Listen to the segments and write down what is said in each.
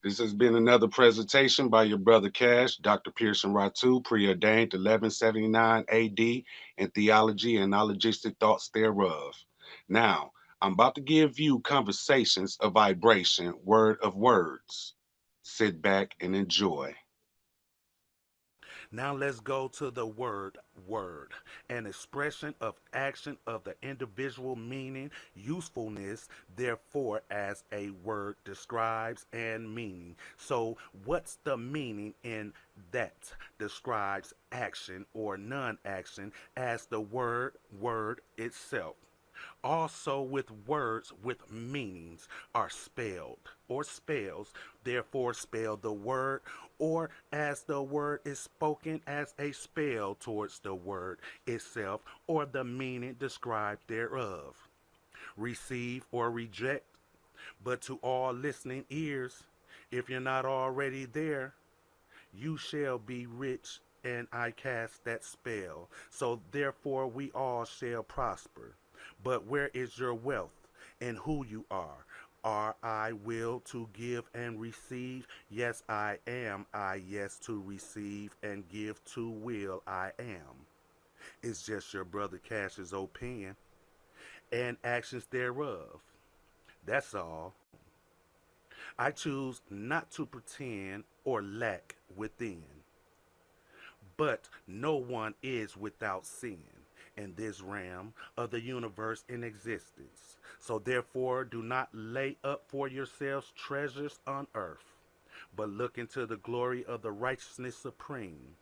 This has been another presentation by your brother Cash, Dr. Pearson-Rahtu, preordained 1179 AD in theology and logistic thoughts thereof. Now, I'm about to give you conversations of vibration, word of words. Sit back and enjoy. Now let's go to the word, an expression of action of the individual meaning, usefulness, therefore, as a word describes and meaning. So, what's the meaning in that describes action or non action as the word itself? Also with words with meanings are spelled or spells, therefore spell the word, or as the word is spoken as a spell towards the word itself or the meaning described thereof. Receive or reject, but to all listening ears, if you're not already there, you shall be rich, and I cast that spell. So therefore we all shall prosper. But where is your wealth and who you are? Are I will to give and receive? Yes, I am. I yes to receive and give to will. I am. It's just your brother Cash's opinion and actions thereof. That's all. I choose not to pretend or lack within. But no one is without sin in this realm of the universe in existence. So therefore, do not lay up for yourselves treasures on earth, but look into the glory of the righteousness supreme.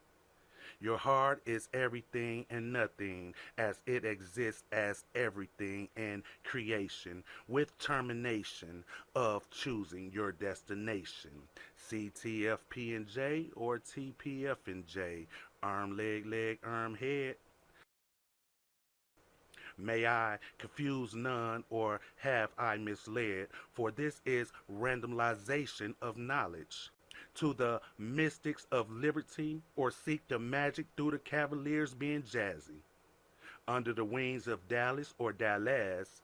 Your heart is everything and nothing as it exists as everything in creation with termination of choosing your destination. CTFP and J or TPF and J. Arm, leg, arm, head. May I confuse none or have I misled, for this is randomization of knowledge. To the mystics of liberty, or seek the magic through the cavaliers being jazzy. Under the wings of Dallas or Dallas,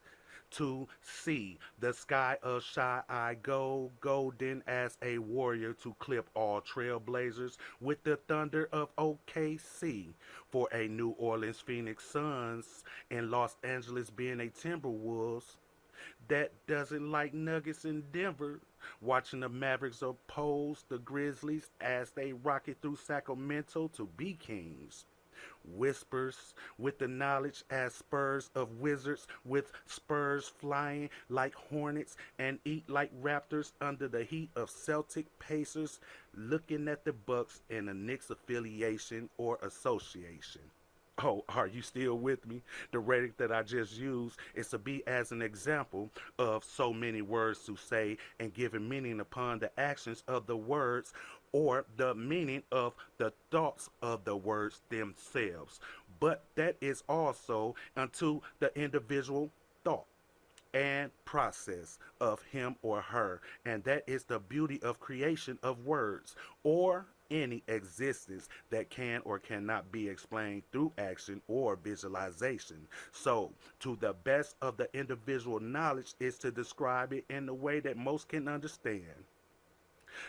to see the sky of shy I go, golden as a warrior to clip all trailblazers with the thunder of OKC. For a New Orleans Phoenix Suns and Los Angeles being a Timberwolves that doesn't like Nuggets in Denver. Watching the Mavericks oppose the Grizzlies as they rocket through Sacramento to be kings. Whispers with the knowledge as spurs of wizards, with spurs flying like hornets and eat like raptors under the heat of Celtic Pacers, looking at the Bucks in a Knicks affiliation or association. Oh, are you still with me? The rhetoric that I just used is to be as an example of so many words to say and giving meaning upon the actions of the words or the meaning of the thoughts of the words themselves. But that is also unto the individual thought and process of him or her. And that is the beauty of creation of words or any existence that can or cannot be explained through action or visualization. So, to the best of the individual knowledge is to describe it in the way that most can understand.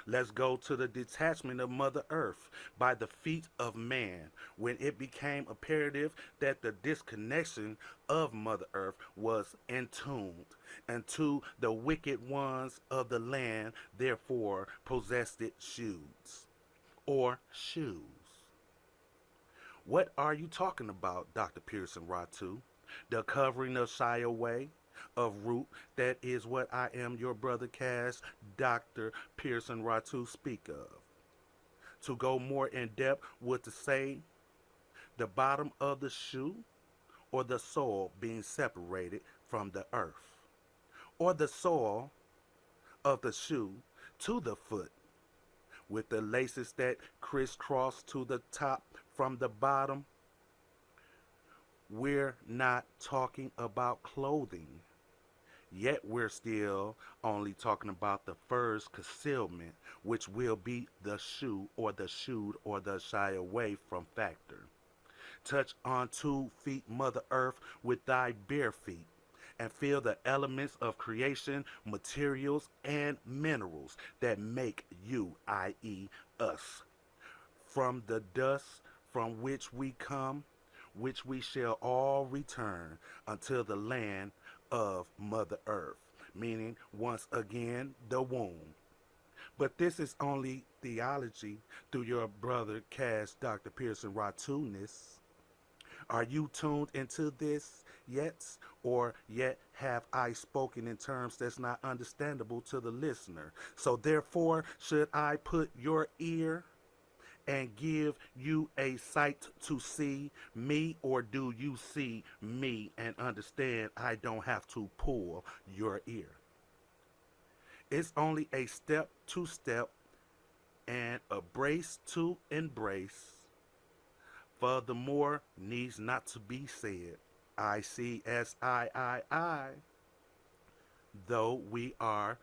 Let's go to the detachment of Mother Earth by the feet of man, when it became imperative that the disconnection of Mother Earth was entombed, and to the wicked ones of the land, therefore, possessed it shoes, or shoes. What are you talking about, Dr. Pearson-Rahtu? The covering of shy away, of root, that is what I am your brother Cass, Dr. Pearson-Rahtu speak of. To go more in depth would to say the bottom of the shoe or the soil being separated from the earth, or the soil of the shoe to the foot with the laces that crisscross to the top from the bottom. We're not talking about clothing. Yet we're still only talking about the first concealment, which will be the shoe or the shoed or the shy away from factor. Touch on 2 feet, Mother Earth, with thy bare feet. and feel the elements of creation, materials, and minerals that make you, i.e., us. From the dust from which we come, which we shall all return unto the land of Mother Earth, meaning once again the womb. But this is only theology through your brother Cash, Dr. Pearson-Rahtu. Are you tuned into this yet? Or yet have I spoken in terms that's not understandable to the listener? So therefore, should I put your ear and give you a sight to see me, or do you see me and understand I don't have to pull your ear? It's only a step to step and a brace to embrace. Furthermore, needs not to be said. I, though we are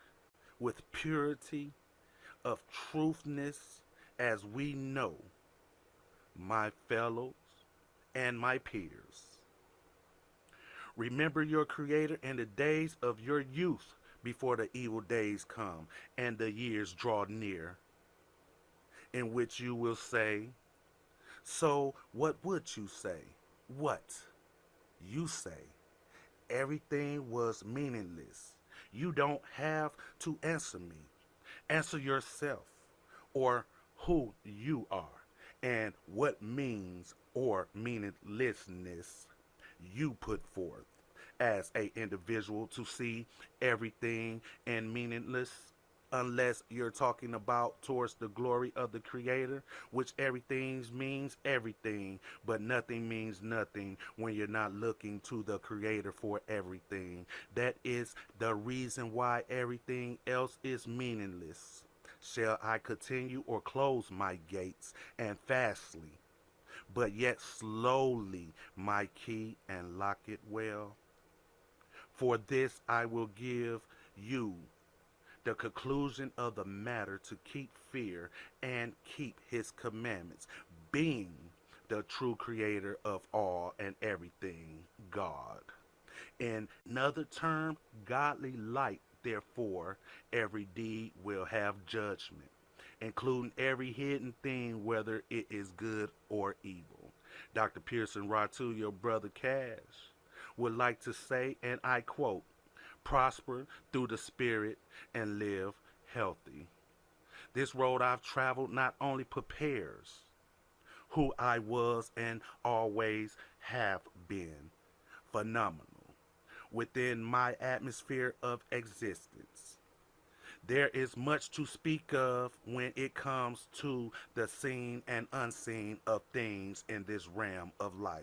with purity of truthness as we know, my fellows and my peers. Remember your Creator in the days of your youth before the evil days come and the years draw near, in which you will say, so what would you say? What? You say, everything was meaningless. You don't have to answer me. Answer yourself, or who you are, and what means or meaninglessness you put forth as a individual to see everything and meaningless, unless you're talking about towards the glory of the creator, which everything means everything, but nothing means nothing when you're not looking to the creator for everything. That is the reason why everything else is meaningless. Shall I continue or close my gates and fastly, but yet slowly, my key and lock it well? For this I will give you the conclusion of the matter, to keep fear and keep his commandments, being the true creator of all and everything, God. In another term, godly light, therefore, every deed will have judgment, including every hidden thing, whether it is good or evil. Dr. Pearson-Rahtu, your brother Cash, would like to say, and I quote, prosper through the spirit and live healthy. This road I've traveled not only prepares who I was and always have been, phenomenal within my atmosphere of existence. There is much to speak of when it comes to the seen and unseen of things in this realm of life.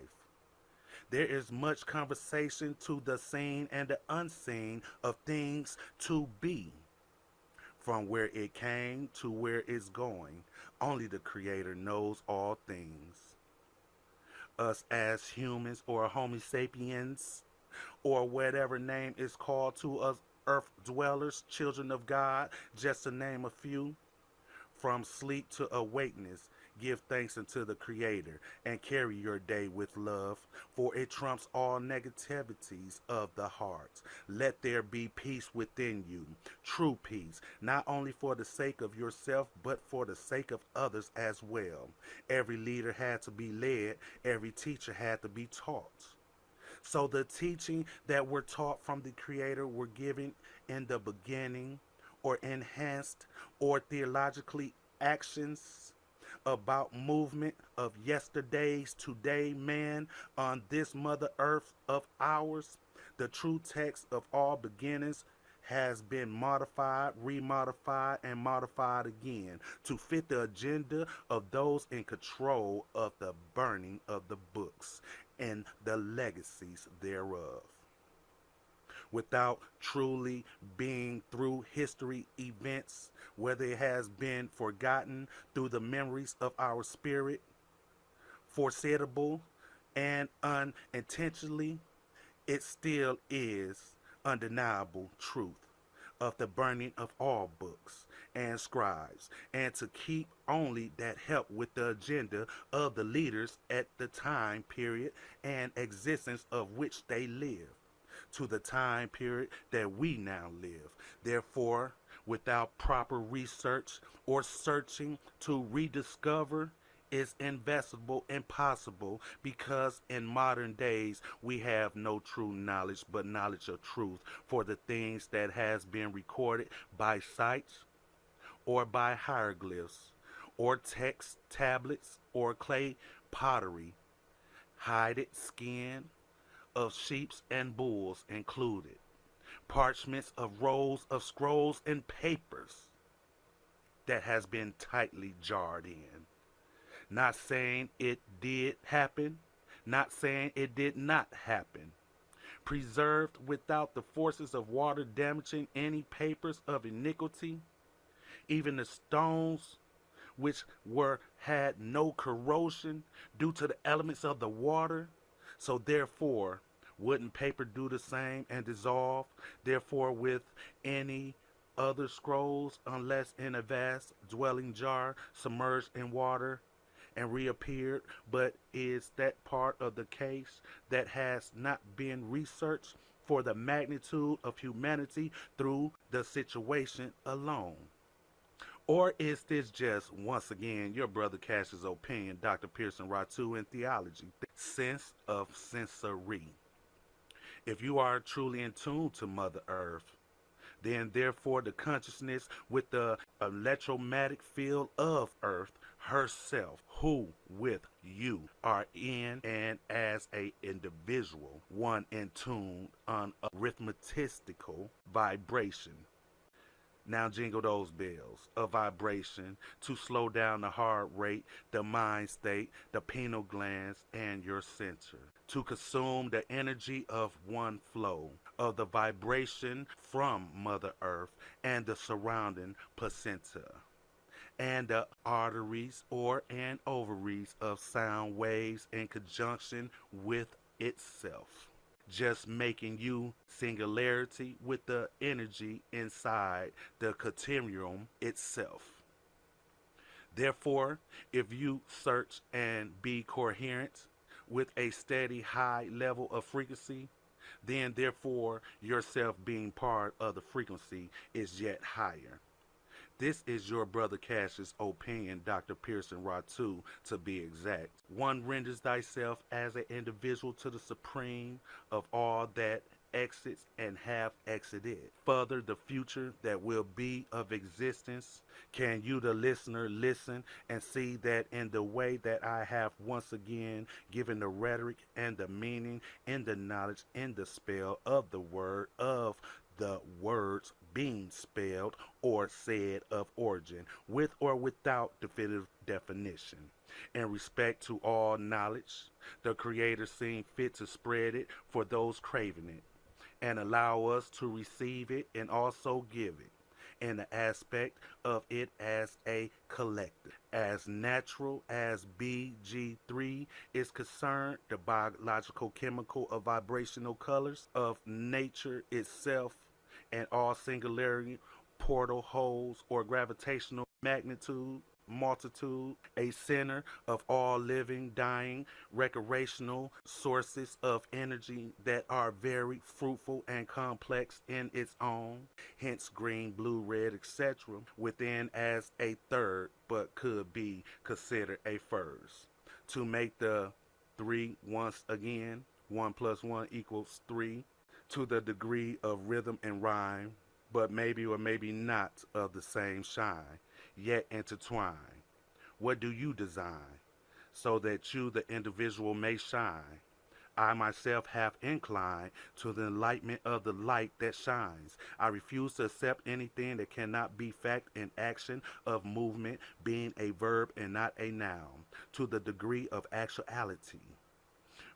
There is much conversation to the seen and the unseen of things to be. From where it came to where it's going, only the Creator knows all things. Us as humans or Homo sapiens, or whatever name is called to us earth dwellers, children of God, just to name a few, from sleep to awakeness, give thanks unto the Creator and carry your day with love, for it trumps all negativities of the heart. Let there be peace within you, true peace, not only for the sake of yourself, but for the sake of others as well. Every leader had to be led, every teacher had to be taught. So the teaching that were taught from the Creator were given in the beginning, or enhanced, or theologically actions about movement of yesterday's today man on this mother earth of ours. The true text of all beginnings has been modified, remodified, and modified again to fit the agenda of those in control of the burning of the books and the legacies thereof, without truly being through history events, whether it has been forgotten through the memories of our spirit, foreseeable and unintentionally, it still is undeniable truth of the burning of all books and scribes, and to keep only that help with the agenda of the leaders at the time period and existence of which they live, to the time period that we now live. Therefore, without proper research or searching to rediscover is investable impossible because in modern days we have no true knowledge but knowledge of truth for the things that has been recorded by sight or by hieroglyphs or text tablets or clay pottery, hided skin of sheeps and bulls included, parchments of rolls of scrolls and papers that has been tightly jarred in. Not saying it did happen, not saying it did not happen. Preserved without the forces of water damaging any papers of iniquity, even the stones which were had no corrosion due to the elements of the water. So therefore, wouldn't paper do the same and dissolve? Therefore, with any other scrolls, unless in a vast dwelling jar submerged in water and reappeared, but is that part of the case that has not been researched for the magnitude of humanity through the situation alone? Or is this just, once again, your brother Cash's opinion, Dr. Pearson-Rahtu in theology, sense of sensory? If you are truly in tune to Mother Earth, then therefore the consciousness with the electromagnetic field of Earth herself, who with you are in and as a individual, one in tune on arithmetical vibration. Now jingle those bells. A vibration to slow down the heart rate, the mind state, the pineal glands, and your center. To consume the energy of one flow of the vibration from Mother Earth and the surrounding placenta and the arteries or and ovaries of sound waves in conjunction with itself, just making you singularity with the energy inside the continuum itself. Therefore, if you search and be coherent with a steady high level of frequency, then therefore yourself being part of the frequency is yet higher. This is your brother Cash's opinion, Dr. Pearson-Rahtu, to be exact. One renders thyself as an individual to the supreme of all that exits and have exited. Further, the future that will be of existence. Can you, the listener, listen and see that in the way that I have once again given the rhetoric and the meaning and the knowledge and the spell of the words being spelled or said of origin, with or without definitive definition. In respect to all knowledge, the Creator seemed fit to spread it for those craving it, and allow us to receive it and also give it in the aspect of it as a collective. As natural as BG3 is concerned, the biological, chemical, or vibrational colors of nature itself and all singularity portal holes or gravitational magnitude multitude, a center of all living, dying, recreational sources of energy that are very fruitful and complex in its own, hence green, blue, red, etc., within as a third, but could be considered a first. To make the three once again, 1 plus 1 equals 3, to the degree of rhythm and rhyme, but maybe or maybe not of the same shine, yet intertwine. What do you design? So that you, the individual, may shine. I myself have inclined to the enlightenment of the light that shines. I refuse to accept anything that cannot be fact in action of movement, being a verb and not a noun, to the degree of actuality.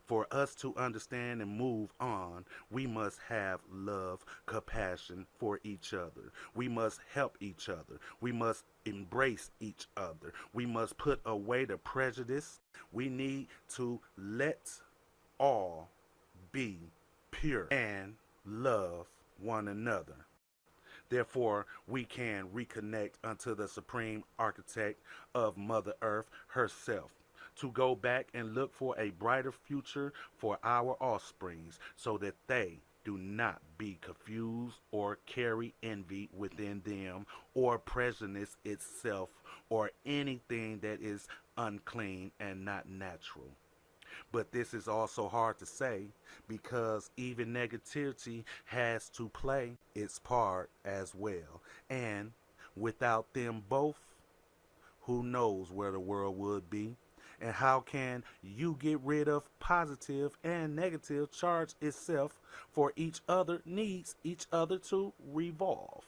For us to understand and move on, we must have love, compassion for each other. We must help each other. We must embrace each other. We must put away the prejudice. We need to let all be pure and love one another. Therefore, we can reconnect unto the supreme architect of Mother Earth herself, to go back and look for a brighter future for our offsprings so that they Do not be confused or carry envy within them or prejudice itself or anything that is unclean and not natural. But this is also hard to say because even negativity has to play its part as well. And without them both, who knows where the world would be? And how can you get rid of positive and negative charge itself for each other needs each other to revolve?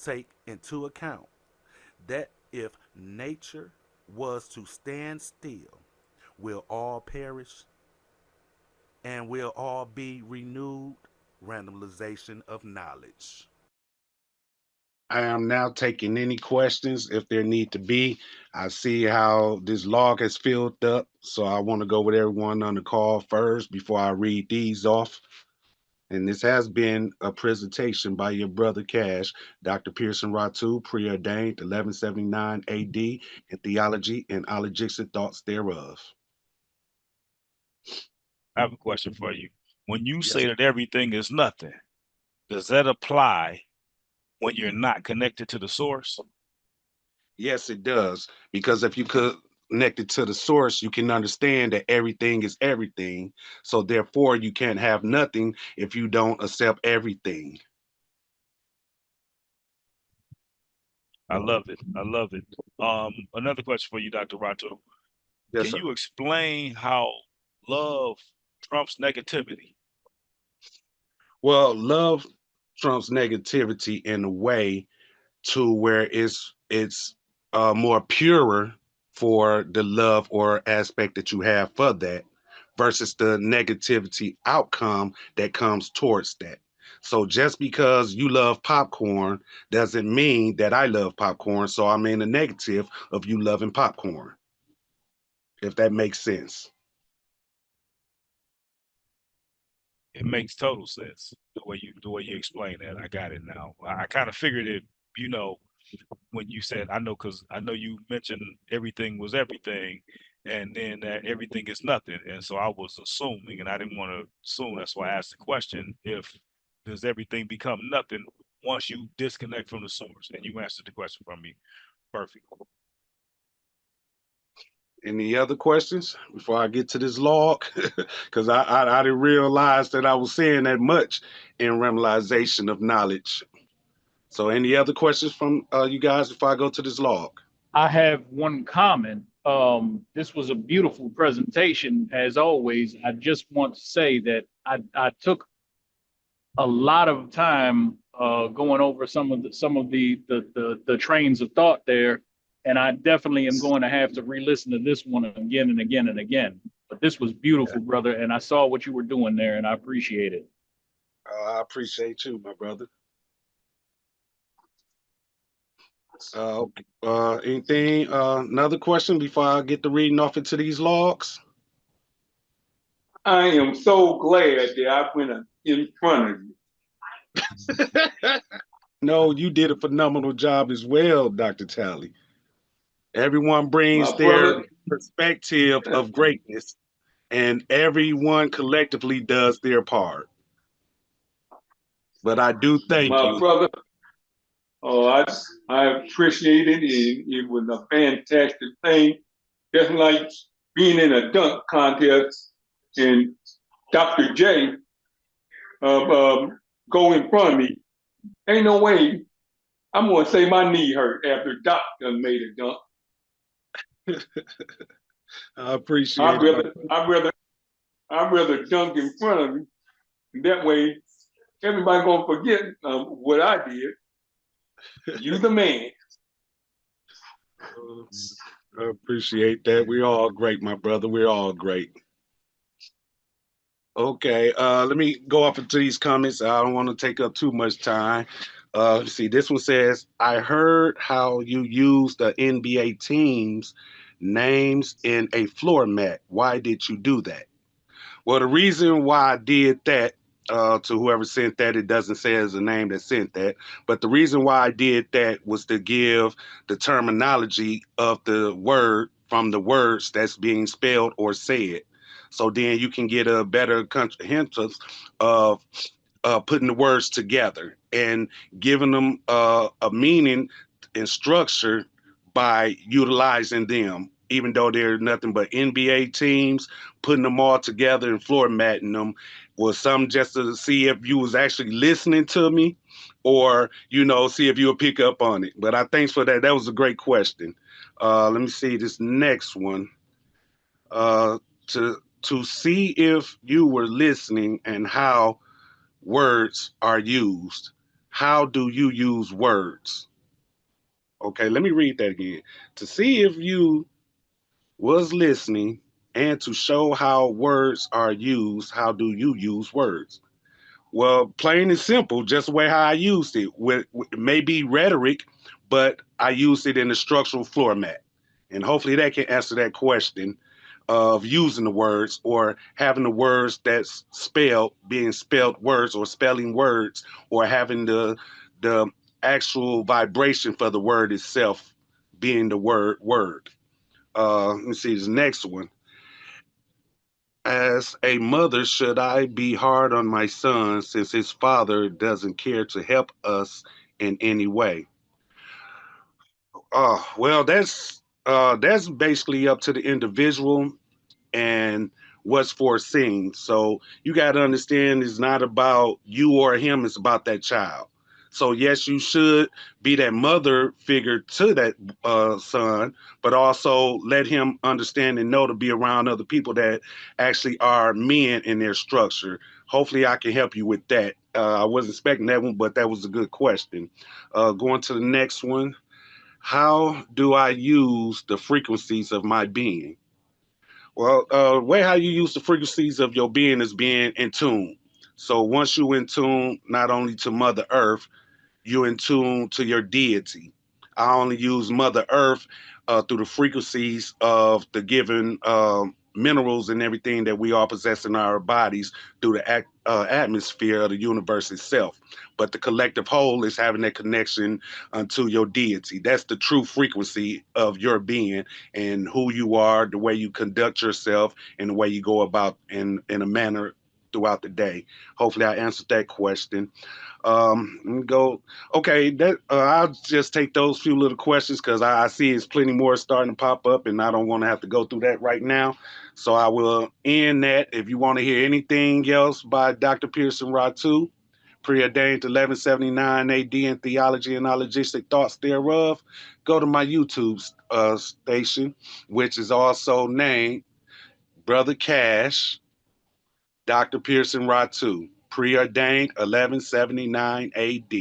Take into account that if nature was to stand still, we'll all perish and we'll all be renewed randomization of knowledge. I am now taking any questions if there need to be. I see how this log has filled up, so I want to go with everyone on the call first before I read these off. And this has been a presentation by your brother Cash, Dr. Pearson-Rahtu, preordained 1179 AD, in theology and alogistic thoughts thereof. I have a question for you. When you say Yes, that everything is nothing, does that apply when you're not connected to the source? yes, it does. Because if you could connect it to the source, you can understand that everything is everything. So therefore, you can't have nothing if you don't accept everything. I love it. I love it. Another question for you, Dr. Rato. Yes, Can sir. you explain how love trumps negativity? Well, love trumps negativity in a way to where it's more purer for the love or aspect that you have for that versus the negativity outcome that comes towards that. So just because you love popcorn doesn't mean that I love popcorn. So I'm in the negative of you loving popcorn, if that makes sense. It makes total sense the way you explain that. I got it now. I kind of figured it, you know, when you said I know because I know you mentioned everything was everything, and then that everything is nothing, and so I was assuming, and I didn't want to assume. That's why I asked the question: if does everything become nothing once you disconnect from the source? And you answered the question for me. Perfect. Any other questions before I get to this log? Because I didn't realize that I was saying that much in realization of knowledge. So, any other questions from you guys before I go to this log? I have one comment. This was a beautiful presentation, as always. I just want to say that I took a lot of time going over some of the trains of thought there, and I definitely am going to have to re-listen to this one again and again and again. But this was beautiful, brother, and I saw what you were doing there, and I appreciate it. I appreciate you, my brother. Okay. Anything? Another question before I get to reading off into these logs? I am so glad that I went in front of you. No, you did a phenomenal job as well, Dr. Talley. Everyone brings My their brother, perspective of greatness, and everyone collectively does their part. But I do thank my you. brother, oh, I appreciate it. It was a fantastic thing. Just like being in a dunk contest and Dr. J go in front of me. Ain't no way I'm going to say my knee hurt after Doc done made a dunk. I appreciate I'd it, my rather, brother. I'd rather, I'd rather dunk in front of you. That way, everybody gonna forget what I did. You the man. I appreciate that. We're all great, my brother. We're all great. Okay, let me go off into these comments. I don't want to take up too much time. Let's see, this one says, I heard how you use the NBA teams' names in a floor mat. Why did you do that? Well, the reason why I did that, to whoever sent that, it doesn't say as a name that sent that, but the reason why I did that was to give the terminology of the word from the words that's being spelled or said. So then you can get a better comprehension of putting the words together and giving them a meaning and structure by utilizing them, even though they're nothing but NBA teams, putting them all together and formatting them was some just to see if you was actually listening to me or, see if you'll pick up on it. But I thanks for that. That was a great question. Let me see this next one. To see if you were listening and how words are used. How do you use words? Okay, let me read that again. To see if you was listening and to show how words are used, how do you use words? Well, plain and simple, just the way how I used it. It may be rhetoric, but I used it in a structural format. And hopefully that can answer that question of using the words or having the words that's spelled, being spelled words or spelling words or having the actual vibration for the word itself being the word. Let me see this next one. As a mother, should I be hard on my son since his father doesn't care to help us in any way? Well, that's basically up to the individual and what's foreseen. So you got to understand it's not about you or him, it's about that child. So yes, you should be that mother figure to that son, but also let him understand and know to be around other people that actually are men in their structure. Hopefully, I can help you with that. I wasn't expecting that one, but that was a good question. Going to the next one. How do I use the frequencies of my being? Well, way how you use the frequencies of your being is being in tune. So once you in tune, not only to Mother Earth, you're in tune to your deity. I only use Mother Earth through the frequencies of the given minerals and everything that we all possess in our bodies through the atmosphere of the universe itself. But the collective whole is having that connection unto your deity. That's the true frequency of your being and who you are, the way you conduct yourself, and the way you go about in a manner throughout the day. Hopefully, I answered that question. Let me go. Okay, that I'll just take those few little questions because I see it's plenty more starting to pop up, and I don't want to have to go through that right now. So I will end that. If you want to hear anything else by Dr. Pearson-Rahtu, preordained 1179 AD in theology and logistic thoughts thereof, go to my YouTube station, which is also named Brother Cash, Dr. Pearson-Rahtu, preordained 1179 AD.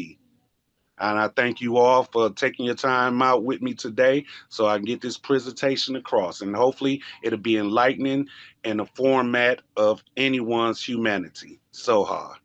And I thank you all for taking your time out with me today so I can get this presentation across. And hopefully it'll be enlightening in the format of anyone's humanity. So hard.